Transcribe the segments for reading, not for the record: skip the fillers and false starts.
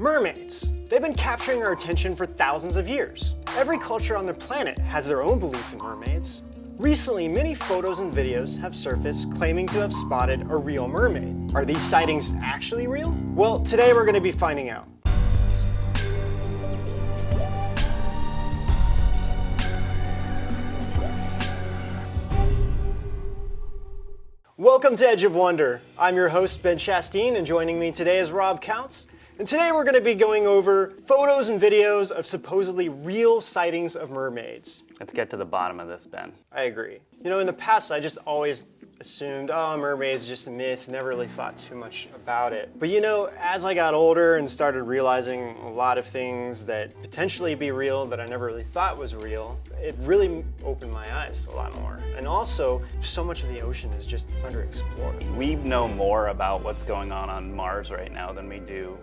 Mermaids. They've been capturing our attention for thousands of years. Every culture on the planet has their own belief in mermaids. Recently, many photos and videos have surfaced claiming to have spotted a real mermaid. Are these sightings actually real? Well, today we're going to be finding out. Welcome to Edge of Wonder. I'm your host, Ben Chasteen, and joining me today is Rob Counts. And today we're going to be going over photos and videos of supposedly real sightings of mermaids. Let's get to the bottom of this, Ben. I agree. You know, in the past, I just always assumed, oh, mermaids just a myth, never really thought too much about it. But you know, as I got older and started realizing a lot of things that potentially be real that I never really thought was real, it really opened my eyes a lot more. And also, so much of the ocean is just underexplored. We know more about what's going on Mars right now than we do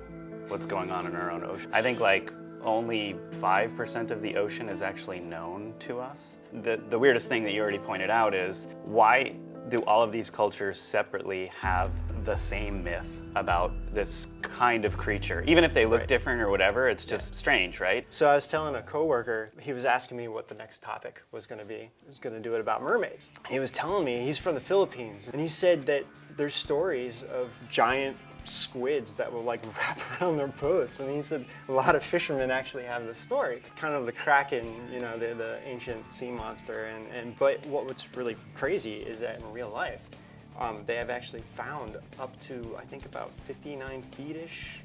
what's going on in our own ocean. I think like only 5% of the ocean is actually known to us. The weirdest thing that you already pointed out is, why do all of these cultures separately have the same myth about this kind of creature? Even if they look different or whatever, it's just strange, right? So I was telling a coworker, he was asking me what the next topic was going to be. He was going to do it about mermaids. He was telling me, he's from the Philippines, and he said that there's stories of giant squids that will like wrap around their boats, and he said a lot of fishermen actually have this story, kind of the kraken, you know, the ancient sea monster, but what's really crazy is that in real life they have actually found up to, I think, about 59 feet-ish.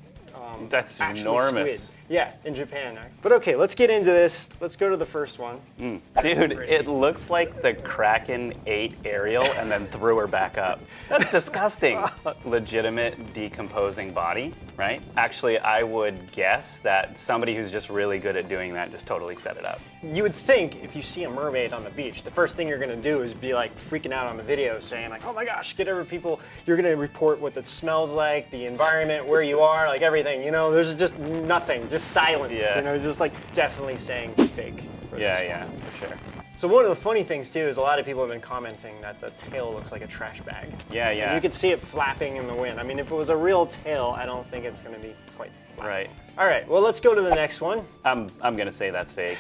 That's enormous. Squid. Yeah, in Japan. But okay, let's get into this. Let's go to the first one. Dude, it looks like the Kraken ate Ariel and then threw her back up. That's disgusting. Legitimate decomposing body, right? Actually, I would guess that somebody who's just really good at doing that just totally set it up. You would think if you see a mermaid on the beach, the first thing you're gonna do is be like freaking out on the video saying like, oh my gosh, get over people. You're gonna report what it smells like, the environment, where you are, like everything. You know, there's just nothing, just silence. Yeah. You know, just like definitely saying fake for this one. For sure. So one of the funny things too is a lot of people have been commenting that the tail looks like a trash bag. Yeah. And you could see it flapping in the wind. I mean, if it was a real tail, I don't think it's going to be quite flat. Right. All right, well, let's go to the next one. I'm gonna say that's fake.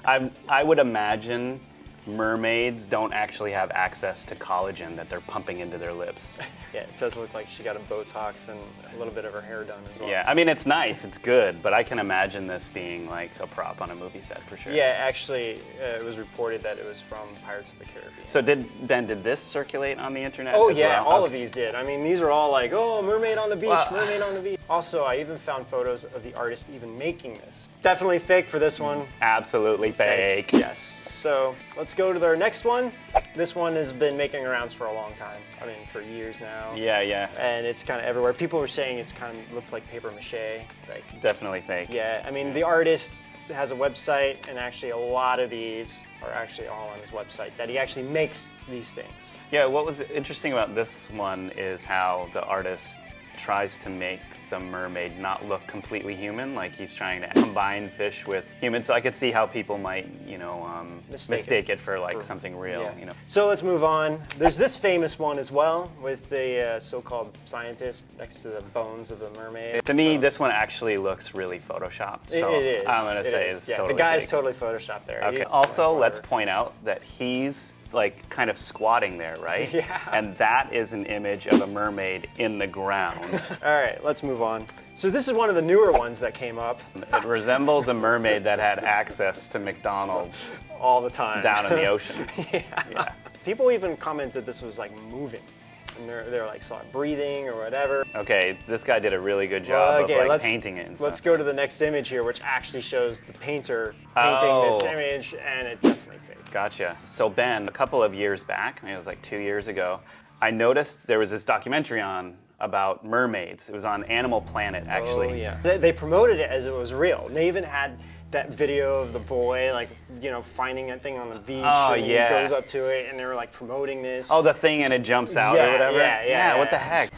I would imagine mermaids don't actually have access to collagen that they're pumping into their lips. Yeah, it does look like she got a Botox and a little bit of her hair done as well. Yeah, I mean, it's nice, it's good, but I can imagine this being like a prop on a movie set for sure. Yeah, actually, it was reported that it was from Pirates of the Caribbean. So did this circulate on the internet Oh as yeah, well? all of these did. I mean, these are all like, oh, mermaid on the beach, mermaid on the beach. Also, I even found photos of the artist even making this. Definitely fake for this one. Absolutely fake. Yes. So let's go to our next one. This one has been making rounds for a long time. I mean, for years now. Yeah. And it's kind of everywhere. People were saying it's kind of looks like paper mache. Like, Definitely fake. yeah, I mean, the artist has a website, and actually a lot of these are actually all on his website, that he actually makes these things. Yeah, what was interesting about this one is how the artist tries to make the mermaid not look completely human, like he's trying to combine fish with humans. So I could see how people might, you know, mistake it for like something real, Yeah. you know. So let's move on. There's this famous one as well with the so-called scientist next to the bones of the mermaid. To me, this one actually looks really photoshopped. So it is. I'm gonna say it's yeah, totally the guy's fake. totally photoshopped there. Okay. He's Also, like, let's whatever. point out that he's like kind of squatting there, right? Yeah. And that is an image of a mermaid in the ground. All right, let's move on. So this is one of the newer ones that came up It resembles a mermaid that had access to McDonald's all the time. down in the ocean. Yeah. People even commented this was like moving. And they're like saw it breathing or whatever. Okay, this guy did a really good job of like let's, painting it and stuff. Let's go to the next image here, which actually shows the painter painting this image, and it's definitely fake. Gotcha. So Ben, a couple of years back, it was like 2 years ago, I noticed there was this documentary on about mermaids. It was on Animal Planet, actually. Oh yeah. They promoted it as it was real. They even had that video of the boy, like, you know, finding that thing on the beach. Oh, and yeah. He goes up to it, and they were like promoting this. Oh, the thing and it jumps out or whatever? Yeah, what the heck?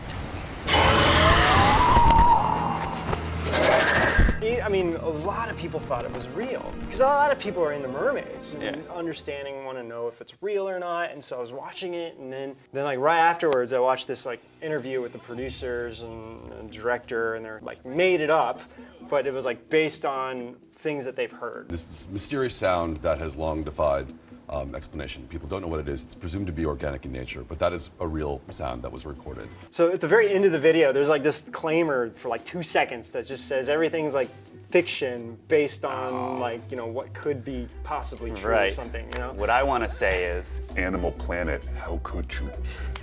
I mean, a lot of people thought it was real because a lot of people are into mermaids and want to know if it's real or not. And so I was watching it, and then like right afterwards, I watched this like interview with the producers and the director, and they're like made it up but it was like based on things that they've heard. This mysterious sound that has long defied explanation. People don't know what it is. It's presumed to be organic in nature, but that is a real sound that was recorded. So at the very end of the video, there's like this disclaimer for like 2 seconds that just says everything's like fiction based on like, you know, what could be possibly true or something, you know? What I want to say is, Animal Planet, how could you?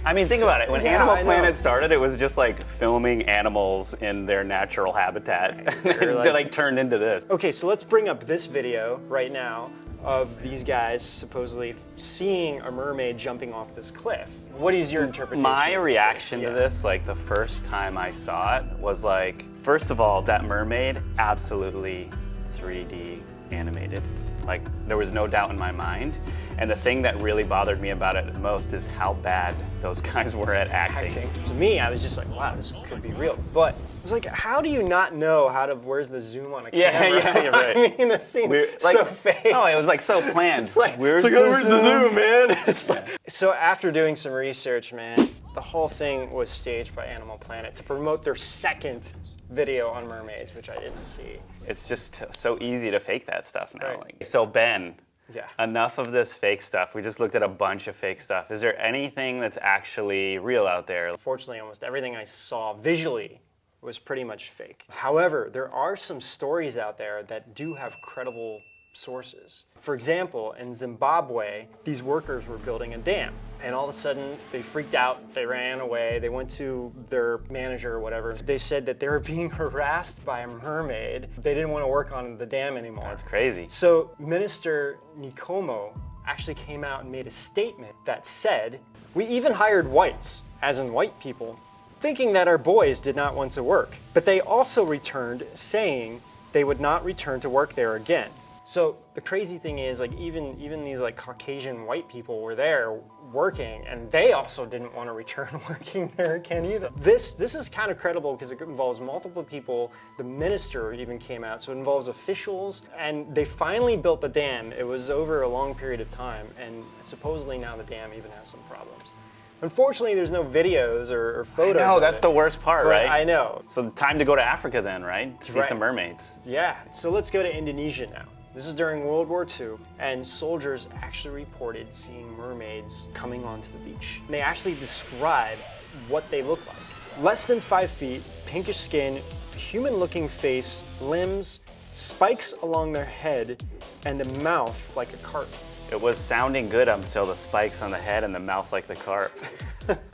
I mean, think about it. When Yeah, Animal I Planet know. started, it was just like filming animals in their natural habitat. They like turned into this. Okay, so let's bring up this video right now of these guys supposedly seeing a mermaid jumping off this cliff. What is your interpretation? My of this reaction cliff? to this, like the first time I saw it, was like, first of all, that mermaid, absolutely 3D animated. Like, there was no doubt in my mind. And the thing that really bothered me about it most is how bad those guys were at acting. To me, I was just like, wow, this could be real. But I was like, how do you not know where's the zoom on a camera? Yeah, you're right. I mean, the scene is so fake. Oh, it was like so planned. It's like, where's the zoom, man? It's like, so after doing some research, man, the whole thing was staged by Animal Planet to promote their second video on mermaids, which I didn't see. It's just so easy to fake that stuff now. Right. Like, so Ben, Yeah. enough of this fake stuff. We just looked at a bunch of fake stuff. Is there anything that's actually real out there? Unfortunately, almost everything I saw visually was pretty much fake. However, there are some stories out there that do have credible sources. For example, in Zimbabwe, these workers were building a dam, and all of a sudden they freaked out, they ran away, they went to their manager or whatever. They said that they were being harassed by a mermaid. They didn't want to work on the dam anymore. That's crazy. So Minister Nkomo actually came out and made a statement that said, "We even hired whites, as in white people, thinking that our boys did not want to work. But they also returned saying they would not return to work there again." So the crazy thing is, like, even these like Caucasian white people were there working, and they also didn't want to return working there again either. This is kind of credible because it involves multiple people. The minister even came out, so it involves officials, and they finally built the dam. It was over a long period of time, and supposedly now the dam even has some problems. Unfortunately, there's no videos or photos. No, of that's it, the worst part, but right? I know. So time to go to Africa then, right? To see Right. some mermaids. Yeah, so let's go to Indonesia now. This is during World War II, and soldiers actually reported seeing mermaids coming onto the beach. They actually describe what they look like. Less than 5 feet, pinkish skin, human-looking face, limbs, spikes along their head, and a mouth like a carp. It was sounding good up until the spikes on the head and the mouth like the carp.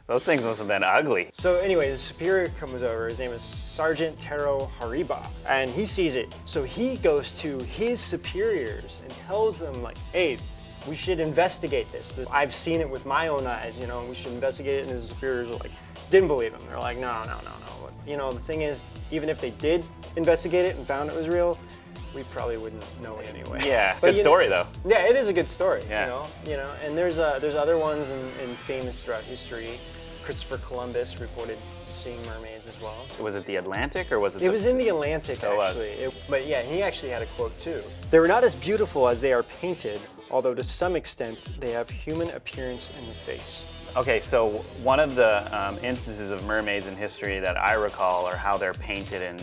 Those things must have been ugly. So anyway, the superior comes over, his name is Sergeant Tero Hariba, and he sees it. So he goes to his superiors and tells them like, hey, we should investigate this. I've seen it with my own eyes, you know, we should investigate it. And his superiors are like, didn't believe him. They're like, no. But, you know, the thing is, even if they did investigate it and found it was real, we probably wouldn't know it anyway. Yeah, But, good you know, story though. Yeah, it is a good story. Yeah. You know, and there's other ones in famous throughout history. Christopher Columbus reported seeing mermaids as well. Was it the Atlantic or was it? It was in the Atlantic, So it was. actually. But yeah, he actually had a quote too. They were not as beautiful as they are painted, although to some extent they have human appearance in the face. Okay, so one of the instances of mermaids in history that I recall are how they're painted in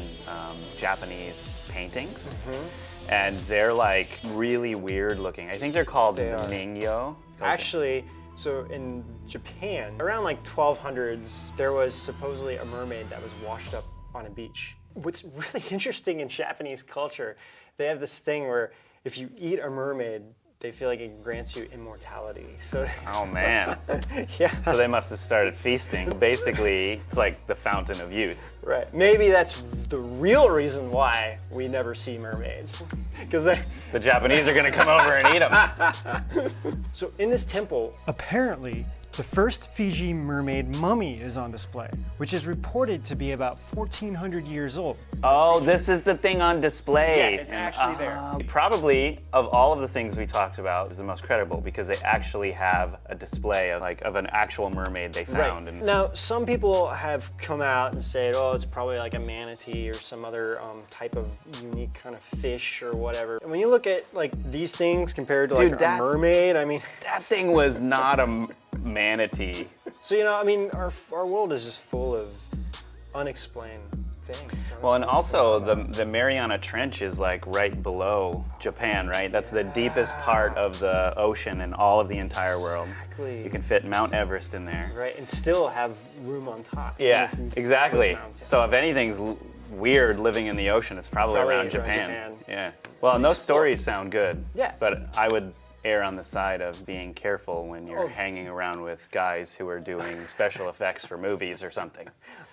Japanese paintings. And they're like really weird looking. I think they're called They are. ningyo. It's called- Actually, so in Japan, around like 1200s, there was supposedly a mermaid that was washed up on a beach. What's really interesting in Japanese culture, they have this thing where if you eat a mermaid, they feel like it grants you immortality. So Oh man. yeah, So they must have started feasting. Basically, it's like the fountain of youth. right. Maybe that's the real reason why we never see mermaids, because The Japanese are gonna come over and eat them. So in this temple, apparently, the first Fiji mermaid mummy is on display, which is reported to be about 1,400 years old. Oh, this is the thing on display. Yeah, it's actually there. Probably, of all of the things we talked about, is the most credible because they actually have a display of an actual mermaid they found. And Now, some people have come out and said, oh, it's probably like a manatee or some other type of unique kind of fish or whatever. And when you look at like these things compared to Dude, like that- a mermaid, I mean, that thing was not a manatee. so, you know, I mean, our world is just full of unexplained things. Well, and also the Mariana Trench is like right below Japan, right? That's the deepest part of the ocean in all of the entire world. Exactly. You can fit Mount Everest in there. Right, and still have room on top. Yeah, If you exactly. put mountains. So if anything's weird living in the ocean, it's probably around Japan. Yeah. Well, and those stories sound good. Yeah. But I would err on the side of being careful when you're Oh. hanging around with guys who are doing special effects for movies or something.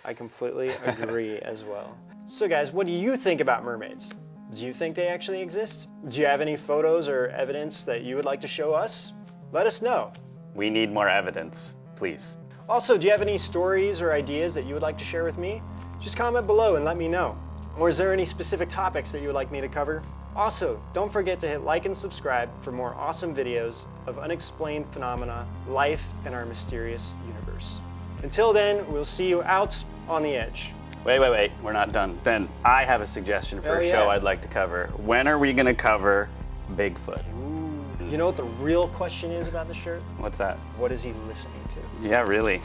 I completely agree as well. So guys, what do you think about mermaids? Do you think they actually exist? Do you have any photos or evidence that you would like to show us? Let us know. We need more evidence, please. Also, do you have any stories or ideas that you would like to share with me? Just comment below and let me know. Or is there any specific topics that you would like me to cover? Also, don't forget to hit like and subscribe for more awesome videos of unexplained phenomena, life, and our mysterious universe. Until then, we'll see you out on the edge. Wait, we're not done. Then I have a suggestion for Oh, a show yeah. I'd like to cover. When are we gonna cover Bigfoot? You know what the real question is about the shirt? What's that? What is he listening to? Yeah, really.